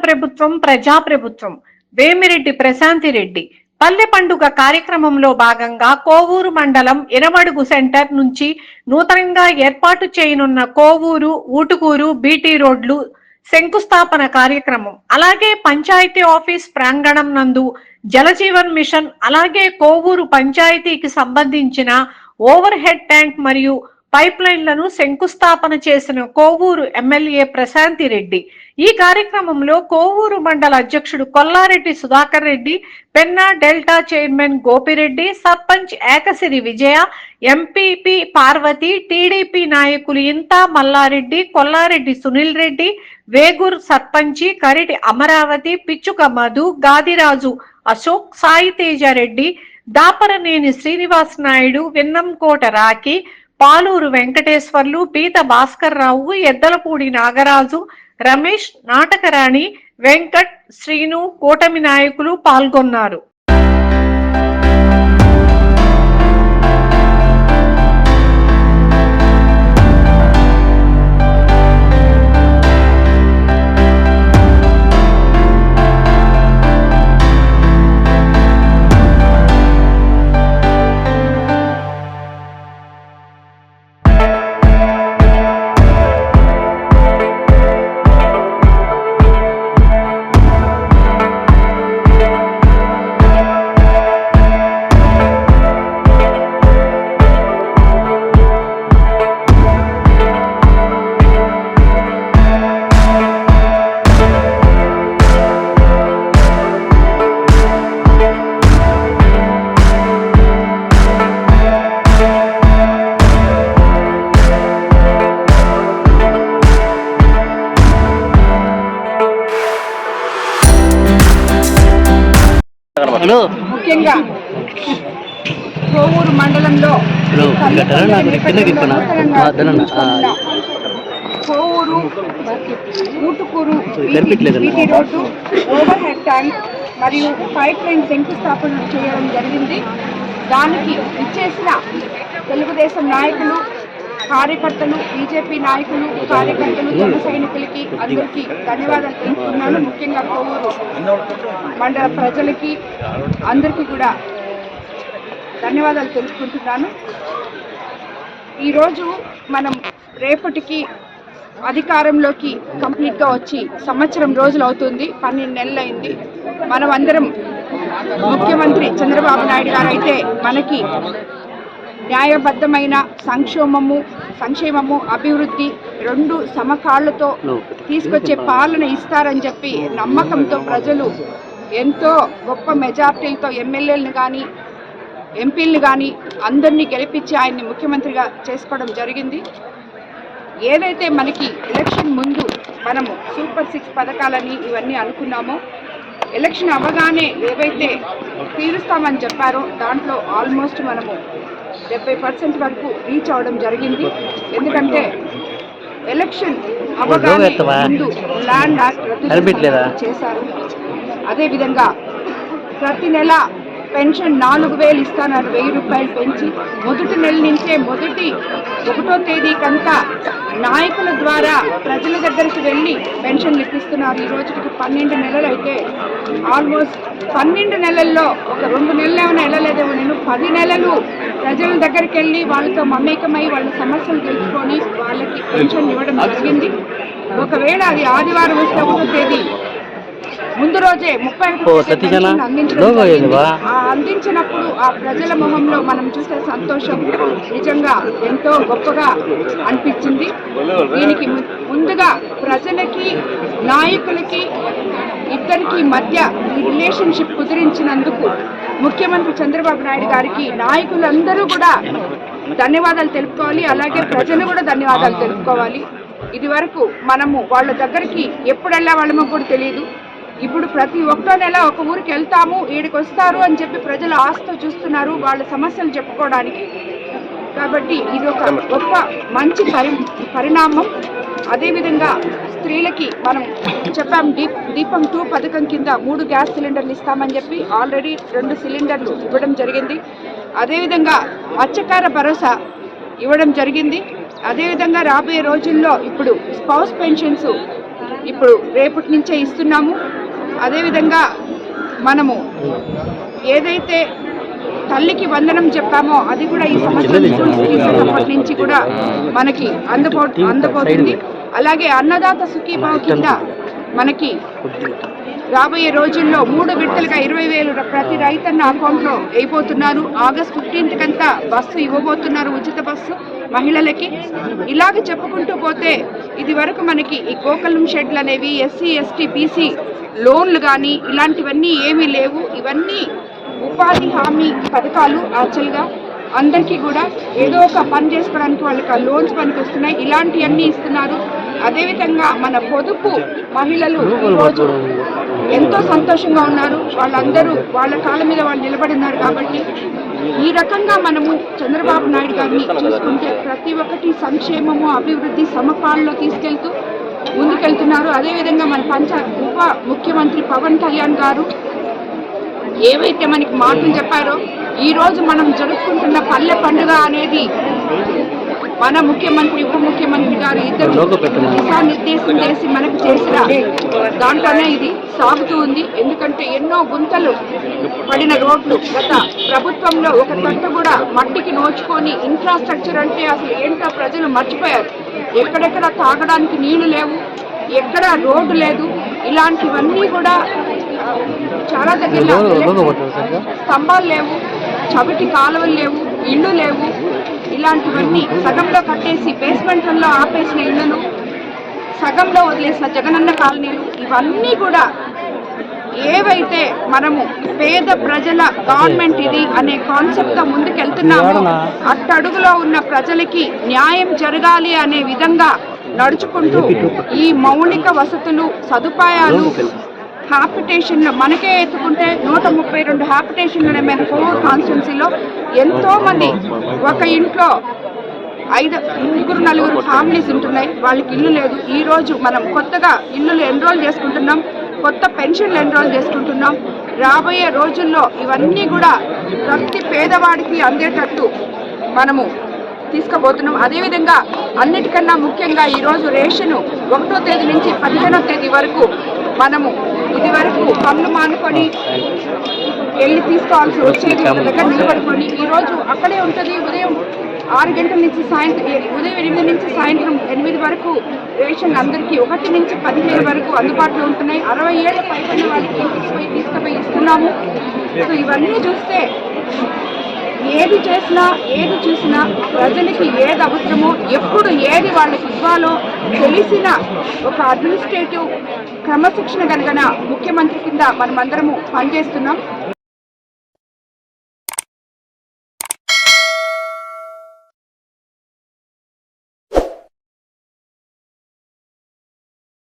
ప్రభుత్వం ప్రజాప్రభుత్వం. వేమిరెడ్డి ప్రశాంతి రెడ్డి పల్లె పండుగ కార్యక్రమంలో భాగంగా కోవూరు మండలం ఇనమడుగు సెంటర్ నుంచి నూతనంగా ఏర్పాటు చేయనున్న కోవూరు ఊటుకూరు బీటీ రోడ్లు శంకుస్థాపన కార్యక్రమం, అలాగే పంచాయతీ ఆఫీస్ ప్రాంగణం నందు జలజీవన్ మిషన్, అలాగే కోవూరు పంచాయతీకి సంబంధించిన ఓవర్ హెడ్ ట్యాంక్ మరియు పైప్ లైన్లను శంకుస్థాపన చేసిన కోవూరు ఎమ్మెల్యే ప్రశాంతి రెడ్డి. ఈ కార్యక్రమంలో కోవూరు మండల అధ్యక్షుడు కొల్లారెడ్డి సుధాకర్ రెడ్డి, పెన్నా డెల్టా చైర్మన్ గోపిరెడ్డి, సర్పంచ్ ఏకసిరి విజయ, ఎంపీపీ పార్వతి, టీడీపీ నాయకులు ఇంతా మల్లారెడ్డి, కొల్లారెడ్డి సునీల్ రెడ్డి, వేగూర్ సర్పంచి కరిటి అమరావతి, పిచ్చుక మధు, గాదిరాజు అశోక్, సాయి తేజారెడ్డి, దాపరనేని శ్రీనివాస్ నాయుడు, విన్నంకోట రాఖీ, పాలూరు వెంకటేశ్వర్లు, పీత భాస్కర్ రావు, ఎద్దలపూడి నాగరాజు, రమేష్, నాటకరాణి, వెంకట్, శ్రీను, కూటమి నాయకులు పాల్గొన్నారు. ముఖ్యంగా కోవూరు మండలంలో Kovur Utukuru BT road, over head tank మరియు పైప్ లైన్ శంకుస్థాపన చేయడం జరిగింది. దానికి ఇచ్చేసిన తెలుగుదేశం నాయకులు, కార్యకర్తలు, బీజేపీ నాయకులు, కార్యకర్తలు, జన సైనికులకి అందరికీ ధన్యవాదాలు తెలుపుతున్నాను. ముఖ్యంగా కోవూరు మండల ప్రజలకి అందరికీ కూడా ధన్యవాదాలు తెలుపుకుంటున్నాను. ఈరోజు మనం రేపటికి అధికారంలోకి కంప్లీట్గా వచ్చి సంవత్సరం రోజులు అవుతుంది, 12 నెలలు అయింది. మనం అందరం ముఖ్యమంత్రి చంద్రబాబు నాయుడు గారు అయితే మనకి న్యాయబద్ధమైన సంక్షేమము అభివృద్ధి రెండు సమకాళ్లతో తీసుకొచ్చే పాలన ఇస్తారని చెప్పి నమ్మకంతో ప్రజలు ఎంతో గొప్ప మెజార్టీలతో ఎమ్మెల్యేలను కానీ ఎంపీలను కానీ అందరినీ గెలిపించి ఆయన్ని ముఖ్యమంత్రిగా చేసుకోవడం జరిగింది. ఏదైతే మనకి ఎలక్షన్ ముందు మనము సూపర్ 6 పథకాలని ఇవన్నీ అనుకున్నామో, ఎలక్షన్ అవ్వగానే ఏవైతే తీరుస్తామని చెప్పారో దాంట్లో ఆల్మోస్ట్ మనము 70% వరకు రీచ్ అవడం జరిగింది. ఎందుకంటే ఎలక్షన్ అవగానే ముందు ల్యాండ్ యాక్ట్ రద్దు చేశారు. అదేవిధంగా ప్రతి నెల పెన్షన్ 4000 ఇస్తానన్నారు, 1000 రూపాయలు పెంచి మొదటి నెల నుంచే మొదటి 1వ తేదీకంతా నాయకుల ద్వారా ప్రజల దగ్గరికి వెళ్ళి పెన్షన్లు ఇప్పిస్తున్నారు. ఈ రోజుకి 12 నెలలు అయితే ఆల్మోస్ట్ 12 నెలల్లో ఒక 2 నెలలు ఏమైనా వెళ్ళలేదేమో, నేను 10 నెలలు ప్రజల దగ్గరికి వెళ్ళి వాళ్ళతో మమేకమై వాళ్ళ సమస్యలు తెలుసుకొని వాళ్ళకి పెన్షన్ ఇవ్వడం జరిగింది. ఒకవేళ అది ఆదివారం వస్తే 1వ తేదీ ముందు రోజే 31 అందించినప్పుడు ఆ ప్రజల మొహంలో మనం చూసే సంతోషం నిజంగా ఎంతో గొప్పగా అనిపించింది. దీనికి ముందుగా ప్రజలకి నాయకులకి ఇద్దరికి మధ్య ఈ రిలేషన్షిప్ కుదిరించినందుకు ముఖ్యమంత్రి చంద్రబాబు నాయుడు గారికి నాయకులందరూ కూడా ధన్యవాదాలు తెలుపుకోవాలి, అలాగే ప్రజలు కూడా ధన్యవాదాలు తెలుపుకోవాలి. ఇది వరకు మనము వాళ్ళ దగ్గరికి ఎప్పుడు వెళ్ళే వాళ్ళమో కూడా తెలియదు. ఇప్పుడు ప్రతి 1వ నెల ఒక ఊరికి వెళ్తాము, ఈడికి వస్తారు అని చెప్పి ప్రజలు ఆశతో చూస్తున్నారు వాళ్ళ సమస్యలు చెప్పుకోవడానికి. కాబట్టి ఇది ఒక గొప్ప మంచి పరిణామం. అదేవిధంగా స్త్రీలకి మనం చెప్పాం, దీపం 2 పథకం కింద 3 గ్యాస్ సిలిండర్లు ఇస్తామని చెప్పి ఆల్రెడీ 2 సిలిండర్లు ఇవ్వడం జరిగింది. అదేవిధంగా మత్స్యకార భరోసా ఇవ్వడం జరిగింది. అదేవిధంగా రాబోయే రోజుల్లో ఇప్పుడు స్పౌస్ పెన్షన్స్ ఇప్పుడు రేపటి నుంచే ఇస్తున్నాము. అదేవిధంగా మనము ఏదైతే తల్లికి వందనం చెప్పామో అది కూడా ఈ సంవత్సరం తీసుకున్నప్పటి నుంచి కూడా మనకి అందబోతుంది. అలాగే అన్నదాత సుఖీభావ కింద మనకి రాబోయే రోజుల్లో 3 విడతలుగా 20,000 ప్రతి రైతన్న అకౌంట్లో అయిపోతున్నారు. ఆగస్ట్ 15th కంతా బస్సు ఇవ్వబోతున్నారు, ఉచిత బస్సు మహిళలకి. ఇలాగ చెప్పుకుంటూ పోతే ఇది వరకు మనకి ఈ గోకులం షెడ్లు అనేవి, ఎస్సీ ఎస్టీ బీసీ లోన్లు కానీ ఇలాంటివన్నీ ఏమీ లేవు. ఇవన్నీ ఉపాధి హామీ పథకాలు. యాక్చువల్గా అందరికీ కూడా ఏదో ఒక పని చేసుకోవడానికి వాళ్ళకి ఆ లోన్స్ పనికి వస్తున్నాయి. ఇలాంటివన్నీ ఇస్తున్నారు. అదేవిధంగా మన పొదుపు మహిళలు ఈరోజు ఎంతో సంతోషంగా ఉన్నారు. వాళ్ళందరూ వాళ్ళ కాళ్ళ మీద వాళ్ళు నిలబడి ఉన్నారు. కాబట్టి ఈ రకంగా మనము చంద్రబాబు నాయుడు గారిని చూసుకుంటే ప్రతి ఒక్కటి సంక్షేమము అభివృద్ధి సమపాల్లో తీసుకెళ్తూ ముందుకెళ్తున్నారు. అదేవిధంగా మన ఉప ముఖ్యమంత్రి పవన్ కళ్యాణ్ గారు ఏవైతే మనకి మాటలు చెప్పారో, ఈరోజు మనం జరుపుకుంటున్న పల్లె పండుగ అనేది మన ముఖ్యమంత్రి ఉప ముఖ్యమంత్రి గారు ఇద్దరు దిశానిర్దేశం చేసి మనకు చేసిన దాంట్లోనే ఇది సాగుతూ ఉంది. ఎందుకంటే ఎన్నో గుంతలు పడిన రోడ్లు గత ప్రభుత్వంలో ఒక తట్టు కూడా మట్టికి నోచుకొని ఇన్ఫ్రాస్ట్రక్చర్ అంటే అసలు ఏంటో ప్రజలు మర్చిపోయారు. ఎక్కడెక్కడ తాగడానికి నీళ్లు లేవు, ఎక్కడ రోడ్డు లేదు. ఇలాంటివన్నీ కూడా చాలా దగ్గర స్తంభాలు లేవు, చవిటి కాలువలు లేవు, ఇళ్ళు లేవు. ఇలాంటివన్నీ సగంలో కట్టేసి బేస్మెంట్లలో ఆపేసిన ఇళ్లను, సగంలో వదిలేసిన జగనన్న కాలనీలు, ఇవన్నీ కూడా ఏవైతే మనము పేద ప్రజల గవర్నమెంట్ ఇది అనే కాన్సెప్ట్తో ముందుకెళ్తున్నామో అట్టడుగులో ఉన్న ప్రజలకి న్యాయం జరగాలి అనే విధంగా నడుచుకుంటూ ఈ మౌలిక వసతులు సదుపాయాలు హ్యాపిటేషన్లు మనకే ఎత్తుకుంటే 132 హ్యాపిటేషన్లు మేము కోవూరు కాన్స్టిట్యున్సీలో ఎంతోమంది ఒక ఇంట్లో 5-4 ఫ్యామిలీస్ ఉంటున్నాయి, వాళ్ళకి ఇల్లు లేదు. ఈరోజు మనం కొత్తగా ఇల్లులు ఎన్రోల్ చేసుకుంటున్నాం, కొత్త పెన్షన్లు ఎన్రోల్ చేసుకుంటున్నాం. రాబోయే రోజుల్లో ఇవన్నీ కూడా ప్రతి పేదవాడికి అందేటట్టు మనము తీసుకుపోతున్నాం. అదేవిధంగా అన్నిటికన్నా ముఖ్యంగా ఈరోజు రేషను 1వ తేదీ నుంచి 15వ తేదీ వరకు మనము ఇది వరకు పనులు మానుకొని వెళ్ళి తీసుకోవాల్సి వచ్చేది, దగ్గర నిలబడుకొని ఈరోజు అక్కడే ఉంటుంది. ఉదయం 6 గంటల నుంచి ఉదయం 8 నుంచి సాయంత్రం 8 వరకు రేషన్ అందరికీ 1 నుంచి 15 వరకు అందుబాటులో ఉంటున్నాయి. 60 ఏళ్ళ పైన వాళ్ళకి ఇంటికి తీసుకుపోయి ఇస్తున్నాము. సో ఇవన్నీ చూస్తే ఏది చేసినా ఏది చూసినా ప్రజలకి ఏది అవసరమో ఎప్పుడు ఏది వాళ్ళకి ఇవ్వాలో తెలిసిన ఒక అడ్మినిస్ట్రేటివ్ క్రమశిక్షణ కలిగిన ముఖ్యమంత్రి కింద మనమందరము పనిచేస్తున్నాం.